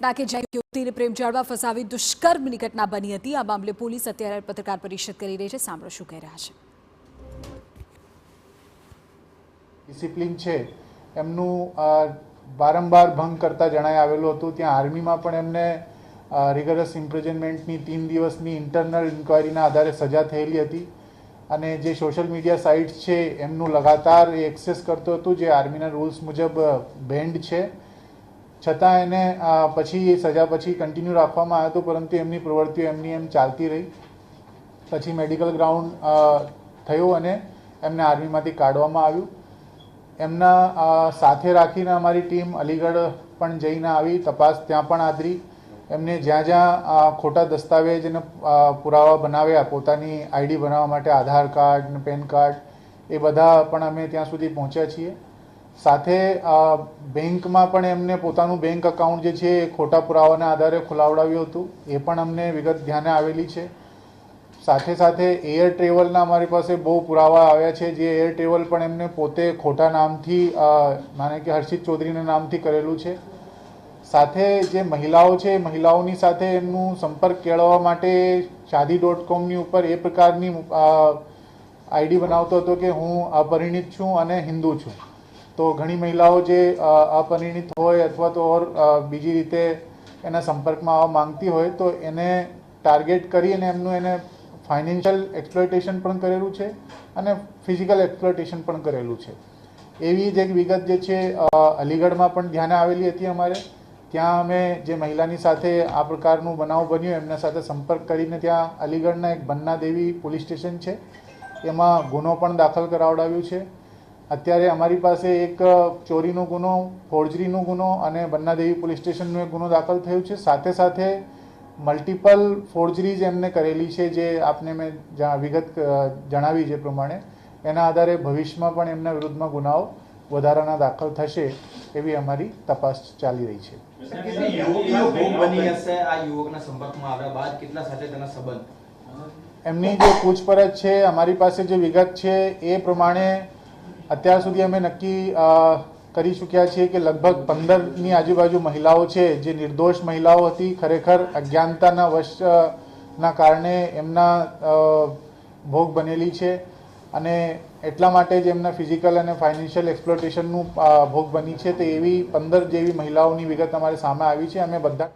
ઘટના કે જ્યાં યુવતીને પ્રેમ જાળવા ફસાવી દુષ્કર્મની ઘટના બની હતી। આ મામલે પોલીસ અત્યારે પત્રકાર પરિષદ કરી રહી છે। સાંભળો શું કહી રહ્યા છે। ડિસિપ્લિન છે એમનું વારંવાર ભંગ કરતા જણાઈ આવેલું હતું। ત્યાં આર્મીમાં પણ એમને રિગરસ ઇમ્પ્રિઝનમેન્ટની 3 દિવસની ઇન્ટરનલ ઇન્ક્વાયરીના આધારે સજા થયેલી હતી અને જે સોશિયલ મીડિયા સાઇટ્સ છે એમનું લગાતાર એક્સેસ કરતો હતો, જે આર્મીના રૂલ્સ મુજબ બેન્ડ છે। છતાં એને પછી સજા પછી કન્ટિન્યુ રાખવામાં આવ્યો હતો, પરંતુ એમની પ્રવૃત્તિઓ એમની એમ ચાલતી રહી। પછી મેડિકલ ગ્રાઉન્ડ થયું અને એમને આર્મીમાંથી કાઢવામાં આવ્યું। એમના સાથે રાખીને અમારી ટીમ અલીગઢ પણ જઈને આવી, તપાસ ત્યાં પણ આદરી। એમને જ્યાં જ્યાં ખોટા દસ્તાવેજ અને પુરાવા બનાવ્યા પોતાની આઈડી બનાવવા માટે, આધાર કાર્ડ ને પેન કાર્ડ, એ બધા પણ અમે ત્યાં સુધી પહોંચ્યા છીએ। સાથે બેંકમાં પણ એમને પોતાનું બેંક એકાઉન્ટ જે છે એ ખોટા પુરાવાના આધારે ખોલાવડાવ્યું હતું, એ પણ અમને વિગત ધ્યાને આવેલી છે। સાથે સાથે એર ટ્રેવલના અમારી પાસે બહુ પુરાવા આવ્યા છે, જે એર ટ્રેવલ પણ એમને પોતે ખોટા નામથી માને કે હર્ષિત ચૌધરીના નામથી કરેલું છે। સાથે જે મહિલાઓ છે, મહિલાઓની સાથે એમનું સંપર્ક કેળવવા માટે શાદી.comની ઉપર એ પ્રકારની આઈડી બનાવતો હતો કે હું અપરિણિત છું અને હિન્દુ છું। તો ઘણી મહિલાઓ જે અપરિણિત હોય અથવા તો બીજી રીતે એના સંપર્કમાં આવવા માંગતી હોય તો એને ટાર્ગેટ કરી અને એમનું એને ફાઇનાન્શિયલ એક્સપ્લોઇટેશન પણ કરેલું છે અને ફિઝિકલ એક્સપ્લોઇટેશન પણ કરેલું છે। એવી જ એક વિગત જે છે અલીગઢમાં પણ ધ્યાને આવેલી હતી અમારે। ત્યાં અમે જે મહિલાની સાથે આ પ્રકારનું બનાવ બન્યો એમના સાથે સંપર્ક કરીને ત્યાં અલીગઢના એક બન્ના દેવી પોલીસ સ્ટેશન છે એમાં ગુનો પણ દાખલ કરાવડાવ્યું છે। અત્યારે અમારી પાસે એક ચોરીનો ગુનો, ફોર્જરીનો ગુનો અને બન્ના દેવી પોલીસ સ્ટેશનનો એક ગુનો દાખલ થયો છે। સાથે સાથે મલ્ટિપલ ફોર્જરીઝ એમને કરેલી છે, જે આપને મેં વિગત જણાવી જે પ્રમાણે, એના આધારે ભવિષ્યમાં પણ એમના વિરુદ્ધમાં ગુનાઓ વધારાના દાખલ થશે એવી અમારી તપાસ ચાલી રહી છે। એમની જે પૂછપરછ છે, અમારી પાસે જે વિગત છે એ પ્રમાણે અત્યાર સુધી અમે નક્કી કરી ચૂક્યા છીએ કે લગભગ 15ની આજુબાજુ મહિલાઓ છે જે નિર્દોષ મહિલાઓ હતી, ખરેખર અજ્ઞાનતાના વશના કારણે એમના ભોગ બનેલી છે અને એટલા માટે જ એમના ફિઝિકલ અને ફાઇનાન્શિયલ એક્સપ્લોટેશનનું ભોગ બની છે। તો એવી 15 જેવી મહિલાઓની વિગત અમારી સામે આવી છે। અમે બધા